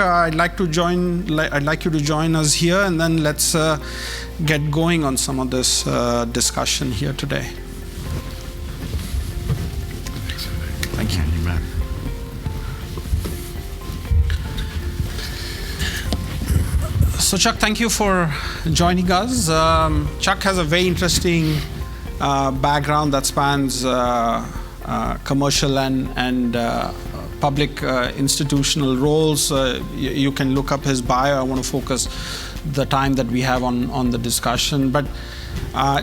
I'd like you to join us here, and then let's get going on some of this discussion here today. Thank you. So Chuck, thank you for joining us. Chuck has a very interesting background that spans commercial and public institutional roles. You can look up his bio. I want to focus the time that we have on the discussion. But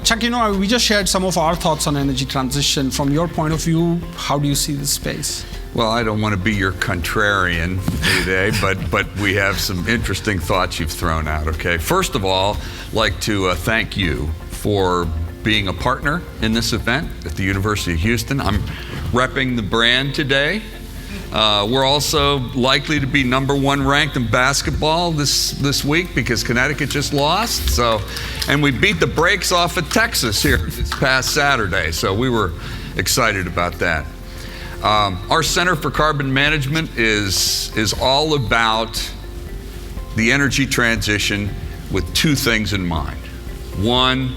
Chuck, we just shared some of our thoughts on energy transition. From your point of view, how do you see this space? Well, I don't want to be your contrarian today, but we have some interesting thoughts you've thrown out, okay? First of all, I'd like to thank you for being a partner in this event at the University of Houston. I'm repping the brand today. We're also likely to be #1 ranked in basketball this week because Connecticut just lost. And we beat the brakes off of Texas here this past Saturday. So we were excited about that. Our Center for Carbon Management is all about the energy transition with two things in mind. One,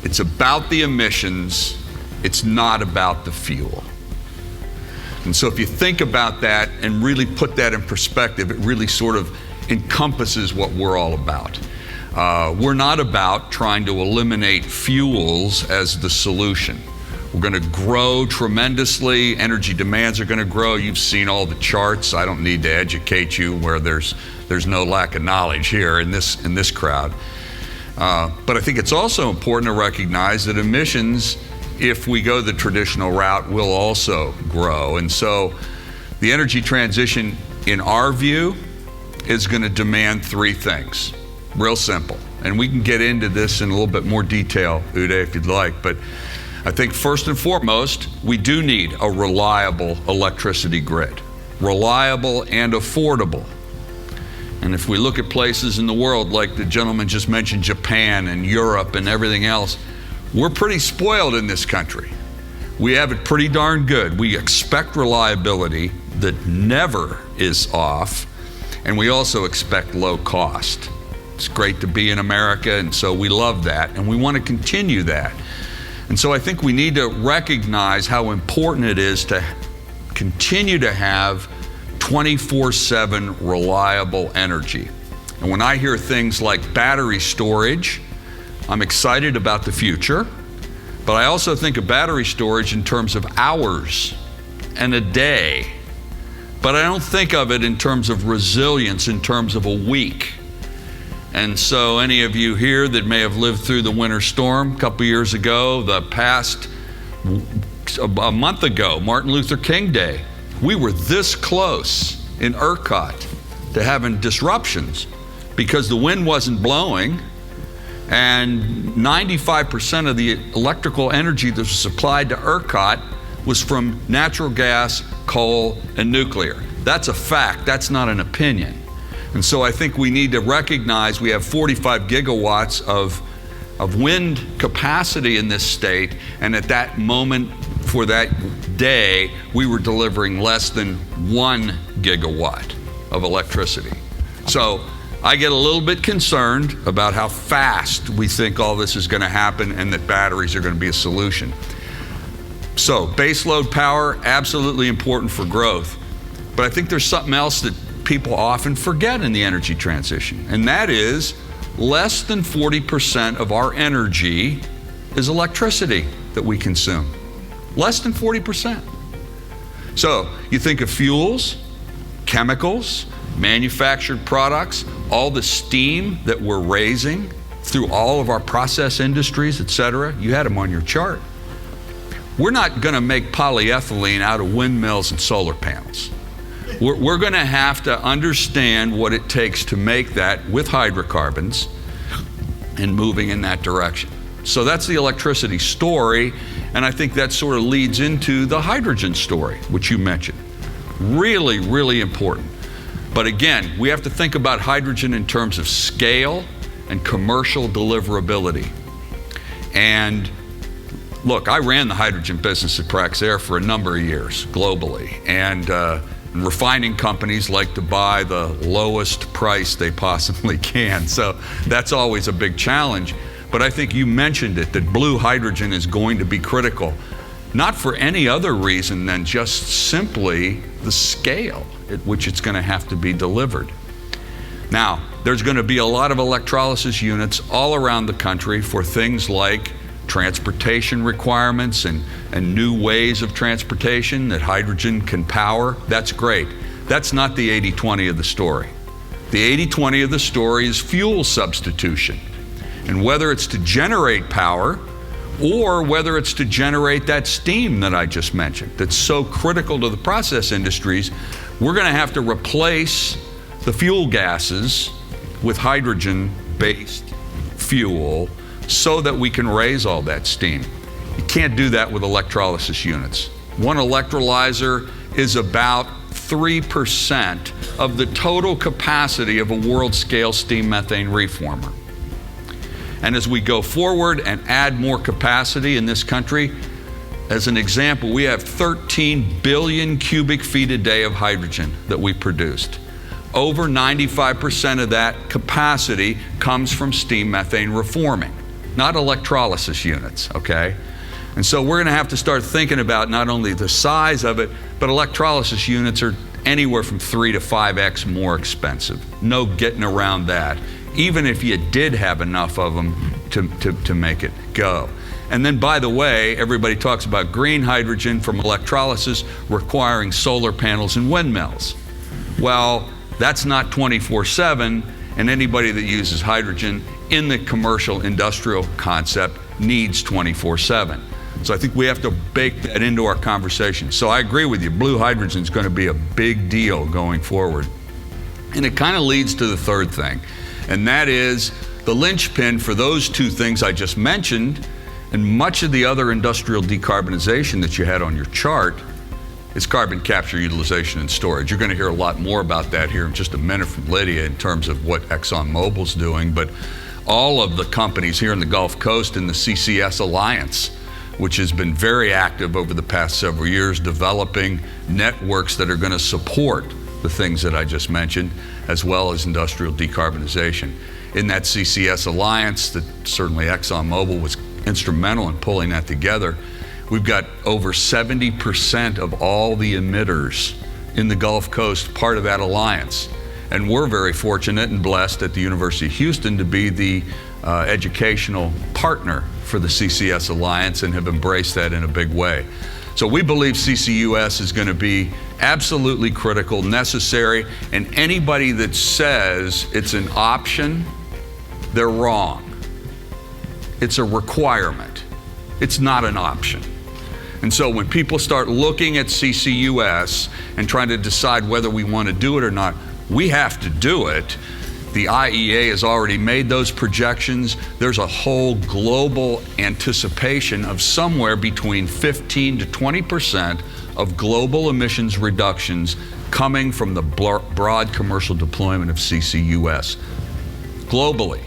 it's about the emissions. It's not about the fuel. And so if you think about that and really put that in perspective, it really sort of encompasses what we're all about. We're not about trying to eliminate fuels as the solution. We're going to grow tremendously. Energy demands are going to grow. You've seen all the charts. I don't need to educate you where there's no lack of knowledge here in this crowd. But I think it's also important to recognize that emissions, if we go the traditional route, will also grow. And so the energy transition, in our view, is going to demand three things. Real simple. And we can get into this in a little bit more detail, Uday, if you'd like. But I think first and foremost, we do need a reliable electricity grid. Reliable and affordable. And if we look at places in the world, like the gentleman just mentioned, Japan and Europe and everything else, we're pretty spoiled in this country. We have it pretty darn good. We expect reliability that never is off, and we also expect low cost. It's great to be in America, and so we love that, and we want to continue that. And so I think we need to recognize how important it is to continue to have 24/7 reliable energy. And when I hear things like battery storage, I'm excited about the future, but I also think of battery storage in terms of hours and a day. But I don't think of it in terms of resilience, in terms of a week. And so any of you here that may have lived through the winter storm a couple years ago, a month ago, Martin Luther King Day, we were this close in ERCOT to having disruptions because the wind wasn't blowing, and 95% of the electrical energy that was supplied to ERCOT was from natural gas, coal, and nuclear. That's a fact, that's not an opinion. And so I think we need to recognize we have 45 gigawatts of wind capacity in this state, and at that moment for that day, we were delivering less than 1 gigawatt of electricity. So I get a little bit concerned about how fast we think all this is going to happen and that batteries are going to be a solution. So baseload power, absolutely important for growth. But I think there's something else that people often forget in the energy transition, and that is less than 40% of our energy is electricity that we consume. Less than 40%. So you think of fuels, chemicals, manufactured products, all the steam that we're raising through all of our process industries, et cetera. You had them on your chart. We're not going to make polyethylene out of windmills and solar panels. We're going to have to understand what it takes to make that with hydrocarbons and moving in that direction. So that's the electricity story, and I think that sort of leads into the hydrogen story, which you mentioned. Really, really important. But again, we have to think about hydrogen in terms of scale and commercial deliverability. And look, I ran the hydrogen business at Praxair for a number of years globally, and And refining companies like to buy the lowest price they possibly can. So that's always a big challenge. But I think you mentioned it, that blue hydrogen is going to be critical, not for any other reason than just simply the scale at which it's going to have to be delivered. Now, there's going to be a lot of electrolysis units all around the country for things like transportation requirements and new ways of transportation that hydrogen can power. That's great. That's not the 80-20 of the story. The 80-20 of the story is fuel substitution. And whether it's to generate power or whether it's to generate that steam that I just mentioned, that's so critical to the process industries, we're going to have to replace the fuel gases with hydrogen-based fuel so that we can raise all that steam. You can't do that with electrolysis units. One electrolyzer is about 3% of the total capacity of a world-scale steam methane reformer. And as we go forward and add more capacity in this country, as an example, we have 13 billion cubic feet a day of hydrogen that we produced. Over 95% of that capacity comes from steam methane reforming, not electrolysis units, okay? And so we're gonna have to start thinking about not only the size of it, but electrolysis units are anywhere from 3 to 5x more expensive. No getting around that, even if you did have enough of them to make it go. And then, by the way, everybody talks about green hydrogen from electrolysis requiring solar panels and windmills. Well, that's not 24/7, and anybody that uses hydrogen in the commercial industrial concept needs 24/7. So I think we have to bake that into our conversation. So I agree with you, blue hydrogen is going to be a big deal going forward. And it kind of leads to the third thing, and that is the linchpin for those two things I just mentioned, and much of the other industrial decarbonization that you had on your chart, is carbon capture, utilization, and storage. You're going to hear a lot more about that here in just a minute from Lydia in terms of what ExxonMobil's doing, but all of the companies here in the Gulf Coast in the CCS Alliance, which has been very active over the past several years, developing networks that are going to support the things that I just mentioned, as well as industrial decarbonization. In that CCS Alliance, that certainly ExxonMobil was instrumental in pulling that together, we've got over 70% of all the emitters in the Gulf Coast part of that alliance. And we're very fortunate and blessed at the University of Houston to be the educational partner for the CCS Alliance and have embraced that in a big way. So we believe CCUS is going to be absolutely critical, necessary, and anybody that says it's an option, they're wrong. It's a requirement. It's not an option. And so when people start looking at CCUS and trying to decide whether we want to do it or not, we have to do it. The IEA has already made those projections. There's a whole global anticipation of somewhere between 15 to 20% of global emissions reductions coming from the broad commercial deployment of CCUS globally,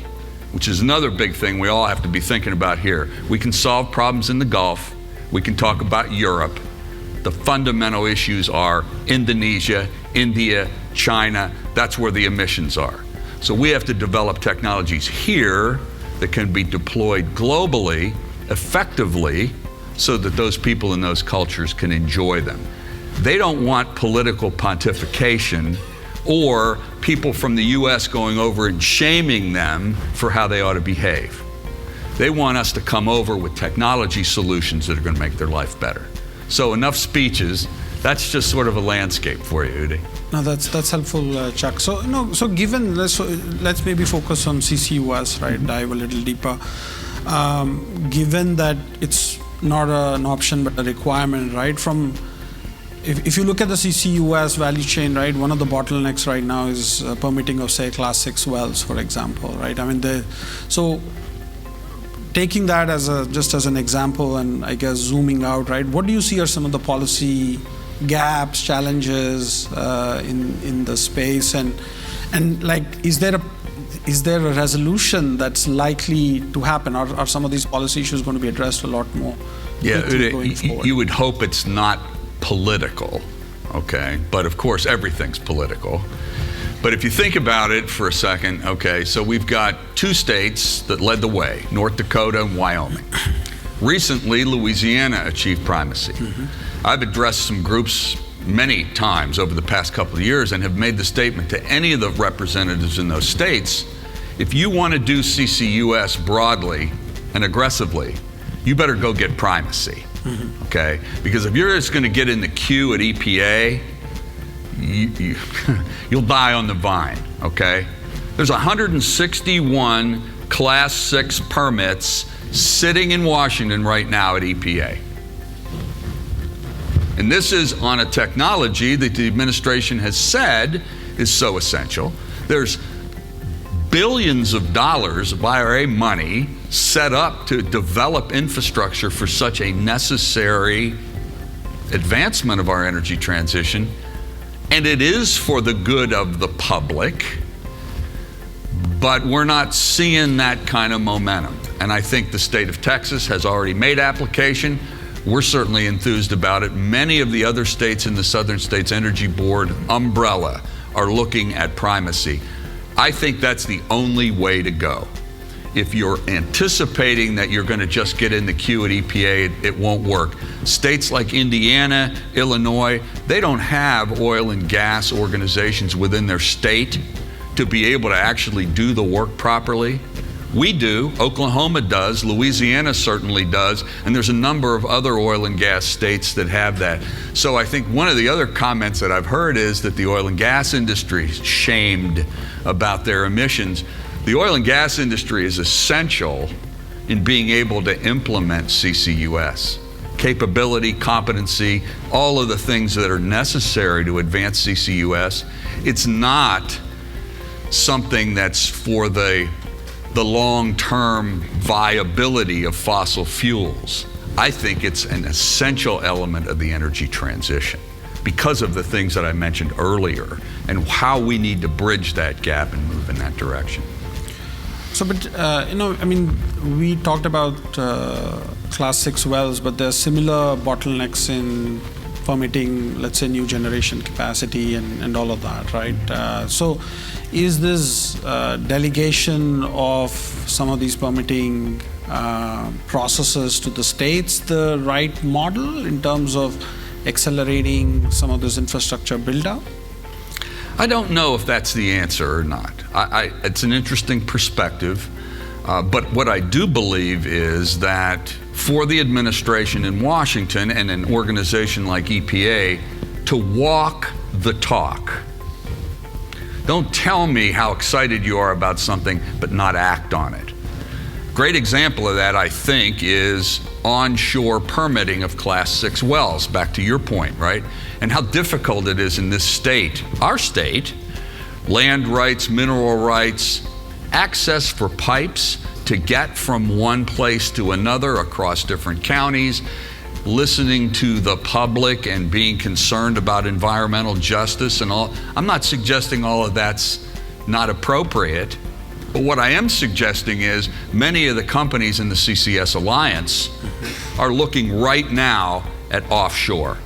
which is another big thing we all have to be thinking about here. We can solve problems in the Gulf. We can talk about Europe. The fundamental issues are Indonesia, India, China. That's where the emissions are. So we have to develop technologies here that can be deployed globally, effectively, so that those people in those cultures can enjoy them. They don't want political pontification or people from the US going over and shaming them for how they ought to behave. They want us to come over with technology solutions that are going to make their life better. So enough speeches. That's just sort of a landscape for you, Udi. No, that's helpful, Chuck. So, so given, let's maybe focus on CCUS, right? Dive a little deeper. Given that it's not an option but a requirement, right? If you look at the CCUS value chain, right, one of the bottlenecks right now is permitting of, say, Class 6 wells, for example, right? I mean, so taking that just as an example, and I guess zooming out, right? What do you see are some of the policy gaps, challenges in the space, and like, is there a resolution that's likely to happen? Are some of these policy issues going to be addressed a lot more? Yeah, you would hope it's not political, okay? But of course, everything's political. But if you think about it for a second, okay, so we've got two states that led the way, North Dakota and Wyoming. Recently, Louisiana achieved primacy. I've addressed some groups many times over the past couple of years and have made the statement to any of the representatives in those states, if you want to do CCUS broadly and aggressively, you better go get primacy, okay? Because if you're just going to get in the queue at EPA, you'll die on the vine, okay? There's 161 Class 6 permits sitting in Washington right now at EPA. And this is on a technology that the administration has said is so essential. There's billions of dollars of IRA money set up to develop infrastructure for such a necessary advancement of our energy transition. And it is for the good of the public, but we're not seeing that kind of momentum. And I think the state of Texas has already made application. We're certainly enthused about it. Many of the other states in the Southern States Energy Board umbrella are looking at primacy. I think that's the only way to go. If you're anticipating that you're going to just get in the queue at EPA, it won't work. States like Indiana, Illinois, they don't have oil and gas organizations within their state to be able to actually do the work properly. We do, Oklahoma does, Louisiana certainly does, and there's a number of other oil and gas states that have that. So I think one of the other comments that I've heard is that the oil and gas industry is shamed about their emissions. The oil and gas industry is essential in being able to implement CCUS. Capability, competency, all of the things that are necessary to advance CCUS. It's not something that's for the long-term viability of fossil fuels. I think it's an essential element of the energy transition because of the things that I mentioned earlier and how we need to bridge that gap and move in that direction. So, but, we talked about Class 6 wells, but there are similar bottlenecks in permitting, let's say, new generation capacity and all of that, right? So is this delegation of some of these permitting processes to the states the right model in terms of accelerating some of this infrastructure build-out? I don't know if that's the answer or not. It's an interesting perspective, but what I do believe is that for the administration in Washington and an organization like EPA to walk the talk. Don't tell me how excited you are about something, but not act on it. Great example of that, I think, is onshore permitting of Class 6 wells, back to your point, right? And how difficult it is in this state, our state, land rights, mineral rights, access for pipes to get from one place to another across different counties, listening to the public and being concerned about environmental justice and all. I'm not suggesting all of that's not appropriate, but what I am suggesting is many of the companies in the CCS Alliance are looking right now at offshore.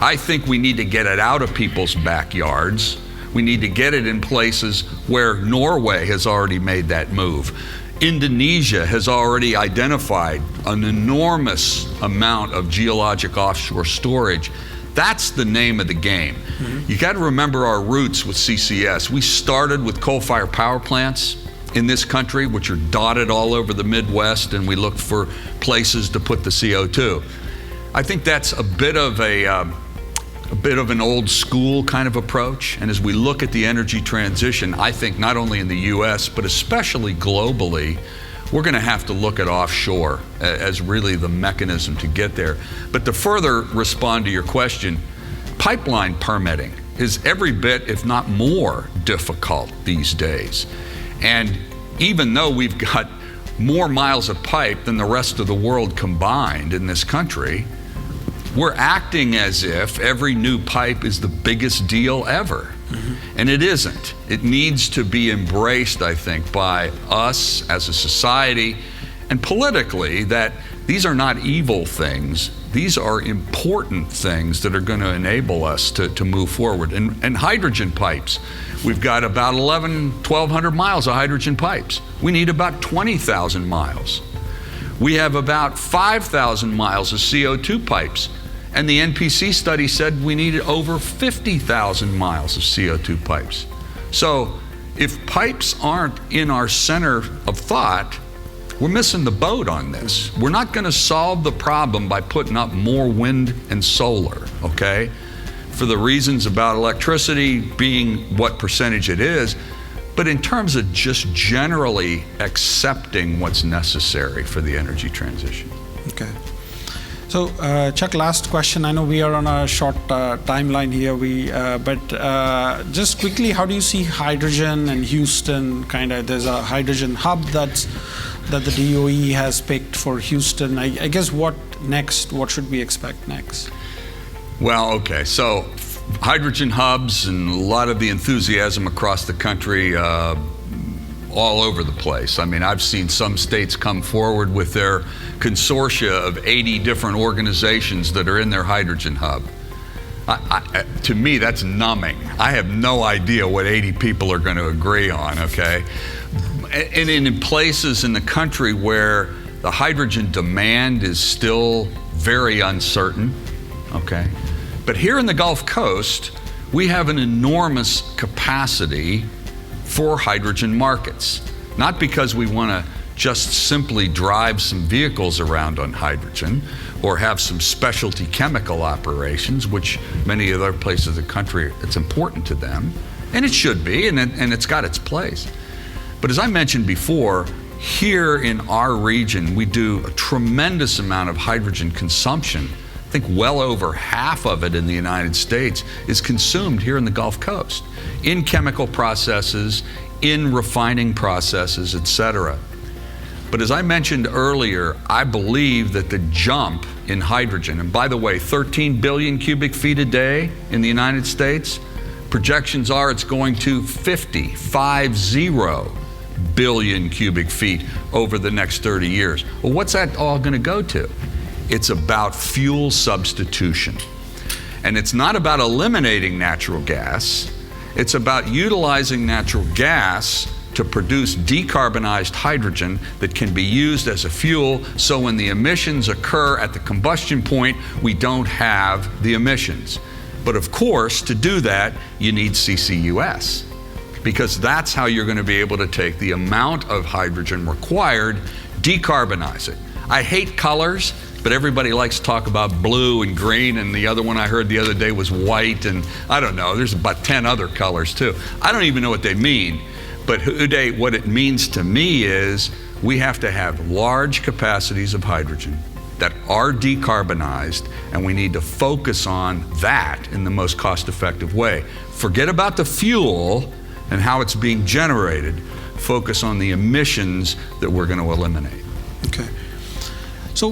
I think we need to get it out of people's backyards. We need to get it in places where Norway has already made that move. Indonesia has already identified an enormous amount of geologic offshore storage. That's the name of the game. You got to remember our roots with CCS. We started with coal-fired power plants in this country, which are dotted all over the Midwest, and we looked for places to put the CO2. I think that's a bit of an old school kind of approach. And as we look at the energy transition, I think not only in the US, but especially globally, we're going to have to look at offshore as really the mechanism to get there. But to further respond to your question, pipeline permitting is every bit, if not more, difficult these days. And even though we've got more miles of pipe than the rest of the world combined in this country, we're acting as if every new pipe is the biggest deal ever. And it isn't. It needs to be embraced, I think, by us as a society and politically that these are not evil things. These are important things that are going to enable us to move forward. And hydrogen pipes. We've got about 1,200 miles of hydrogen pipes. We need about 20,000 miles. We have about 5,000 miles of CO2 pipes. And the NPC study said we needed over 50,000 miles of CO2 pipes. So if pipes aren't in our center of thought, we're missing the boat on this. We're not going to solve the problem by putting up more wind and solar, okay? For the reasons about electricity being what percentage it is, but in terms of just generally accepting what's necessary for the energy transition. Okay. So, Chuck, last question. I know we are on a short timeline here. But just quickly, how do you see hydrogen and Houston? There's a hydrogen hub that the DOE has picked for Houston. I guess what next? What should we expect next? Well, okay. So, hydrogen hubs and a lot of the enthusiasm across the country. All over the place. I mean, I've seen some states come forward with their consortia of 80 different organizations that are in their hydrogen hub. To me, that's numbing. I have no idea what 80 people are going to agree on, okay? And in places in the country where the hydrogen demand is still very uncertain, okay? But here in the Gulf Coast, we have an enormous capacity for hydrogen markets. Not because we want to just simply drive some vehicles around on hydrogen or have some specialty chemical operations, which many other places of the country, it's important to them, and it should be, and it's got its place. But as I mentioned before, here in our region, we do a tremendous amount of hydrogen consumption. I think well over half of it in the United States is consumed here in the Gulf Coast, in chemical processes, in refining processes, et cetera. But as I mentioned earlier, I believe that the jump in hydrogen, and by the way, 13 billion cubic feet a day in the United States, projections are it's going to 50 billion cubic feet over the next 30 years. Well, what's that all going to go to? It's about fuel substitution. And it's not about eliminating natural gas. It's about utilizing natural gas to produce decarbonized hydrogen that can be used as a fuel, so when the emissions occur at the combustion point, we don't have the emissions. But of course, to do that, you need CCUS, because that's how you're going to be able to take the amount of hydrogen required, decarbonize it. I hate colors, but everybody likes to talk about blue and green, and the other one I heard the other day was white, and I don't know, there's about 10 other colors too. I don't even know what they mean, but Uday, what it means to me is we have to have large capacities of hydrogen that are decarbonized, and we need to focus on that in the most cost-effective way. Forget about the fuel and how it's being generated. Focus on the emissions that we're going to eliminate. Okay. So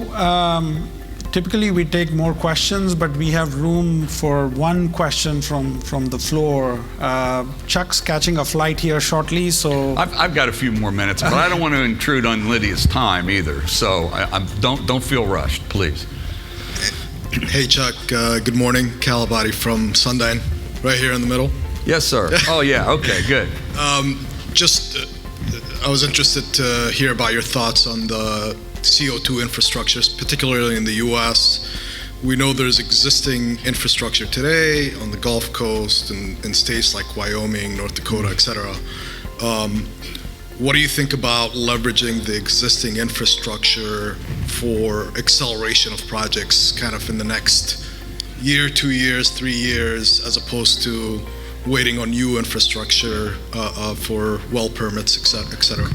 typically we take more questions, but we have room for one question from the floor. Chuck's catching a flight here shortly, so I've got a few more minutes, but I don't want to intrude on Lydia's time either. So don't feel rushed, please. Hey Chuck, good morning. Calabati from Sundyne, right here in the middle. Yes, sir. Oh yeah. Okay. Good. I was interested to hear about your thoughts on the CO2 infrastructures, particularly in the U.S. We know there's existing infrastructure today on the Gulf Coast and in states like Wyoming, North Dakota, et cetera. What do you think about leveraging the existing infrastructure for acceleration of projects kind of in the next year, 2 years, 3 years, as opposed to waiting on new infrastructure for well permits, et cetera?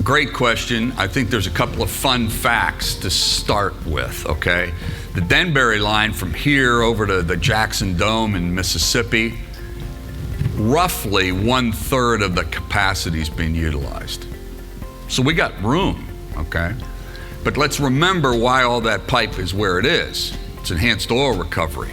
Great question. I think there's a couple of fun facts to start with, okay? The Denbury line from here over to the Jackson Dome in Mississippi, roughly 1/3 of the capacity is being utilized. So we got room, okay? But let's remember why all that pipe is where it is. It's enhanced oil recovery,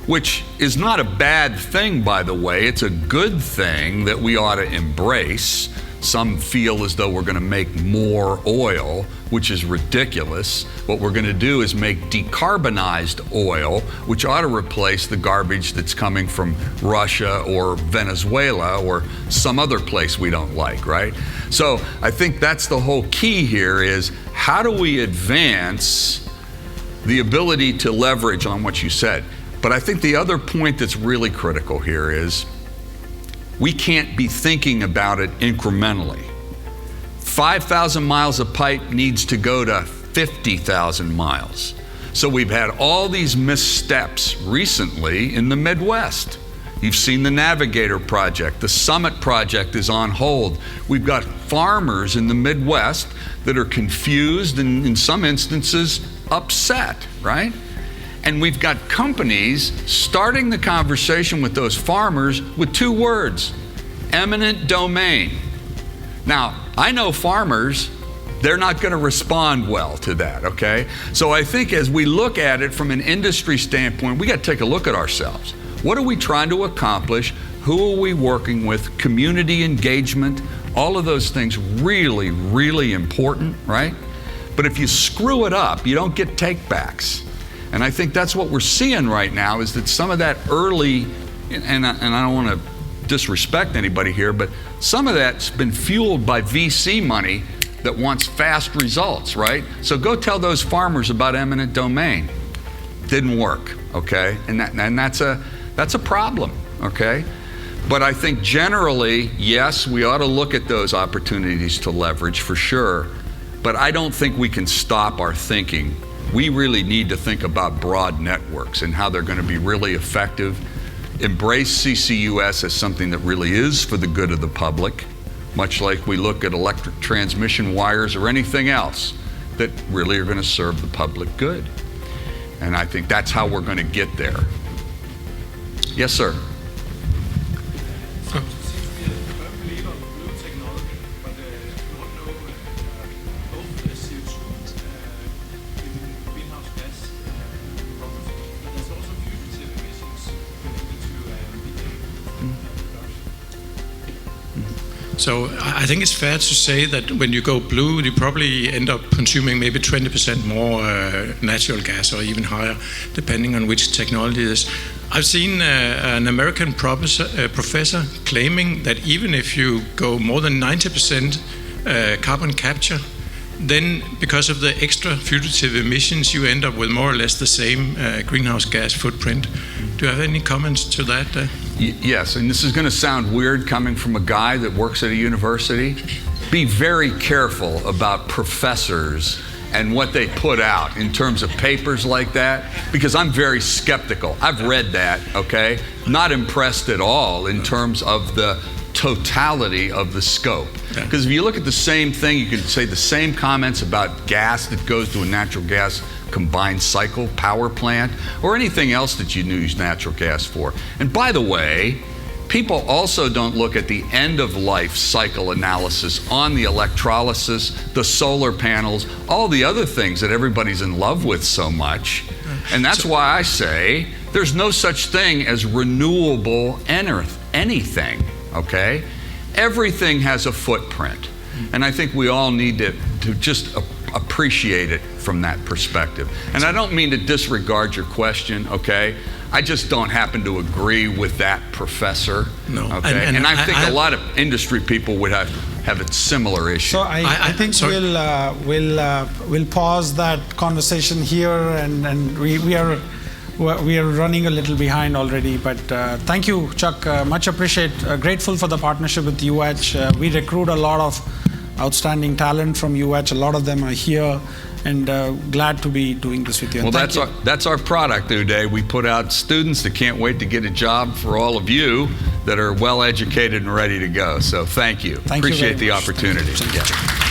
which is not a bad thing, by the way. It's a good thing that we ought to embrace. Some feel as though we're going to make more oil, which is ridiculous. What we're going to do is make decarbonized oil, which ought to replace the garbage that's coming from Russia or Venezuela or some other place we don't like, right? So I think that's the whole key here is how do we advance the ability to leverage on what you said? But I think the other point that's really critical here is we can't be thinking about it incrementally. 5,000 miles of pipe needs to go to 50,000 miles. So we've had all these missteps recently in the Midwest. You've seen the Navigator project. The Summit project is on hold. We've got farmers in the Midwest that are confused and in some instances upset, right? And we've got companies starting the conversation with those farmers with 2 words, eminent domain. Now, I know farmers, they're not going to respond well to that, okay? So I think as we look at it from an industry standpoint, we got to take a look at ourselves. What are we trying to accomplish? Who are we working with? Community engagement, all of those things really, really important, right? But if you screw it up, you don't get takebacks. And I think that's what we're seeing right now is that some of that early, and I don't want to disrespect anybody here, but some of that's been fueled by VC money that wants fast results, right? So go tell those farmers about eminent domain. Didn't work, okay? And that's a problem, okay? But I think generally, yes, we ought to look at those opportunities to leverage for sure, but I don't think we can stop our thinking. We really need to think about broad networks and how they're going to be really effective. Embrace CCUS as something that really is for the good of the public, much like we look at electric transmission wires or anything else that really are going to serve the public good. And I think that's how we're going to get there. Yes, sir. So I think it's fair to say that when you go blue, you probably end up consuming maybe 20% more natural gas or even higher, depending on which technology it is. I've seen an American professor claiming that even if you go more than 90% carbon capture, then because of the extra fugitive emissions, you end up with more or less the same greenhouse gas footprint. Do you have any comments to that? Yes, and this is going to sound weird coming from a guy that works at a university. Be very careful about professors and what they put out in terms of papers like that, because I'm very skeptical. I've read that, okay? Not impressed at all in terms of the totality of the scope. Because if you look at the same thing, you can say the same comments about gas that goes to a natural gas combined cycle power plant or anything else that you use natural gas for. And by the way, people also don't look at the end of life cycle analysis on the electrolysis, the solar panels, all the other things that everybody's in love with so much. And that's why I say there's no such thing as renewable anything, okay? Everything has a footprint. And I think we all need to just appreciate it from that perspective. And I don't mean to disregard your question, okay? I just don't happen to agree with that professor. No. Okay? And I think a lot of industry people would have a similar issue. So I think we'll pause that conversation here, and we are running a little behind already. But thank you, Chuck. Much grateful for the partnership with UH. We recruit a lot of outstanding talent from UH. A lot of them are here, and glad to be doing this with you. Well, that's our product, Uday. We put out students that can't wait to get a job for all of you that are well educated and ready to go. So thank you. Appreciate the opportunity. Thank you.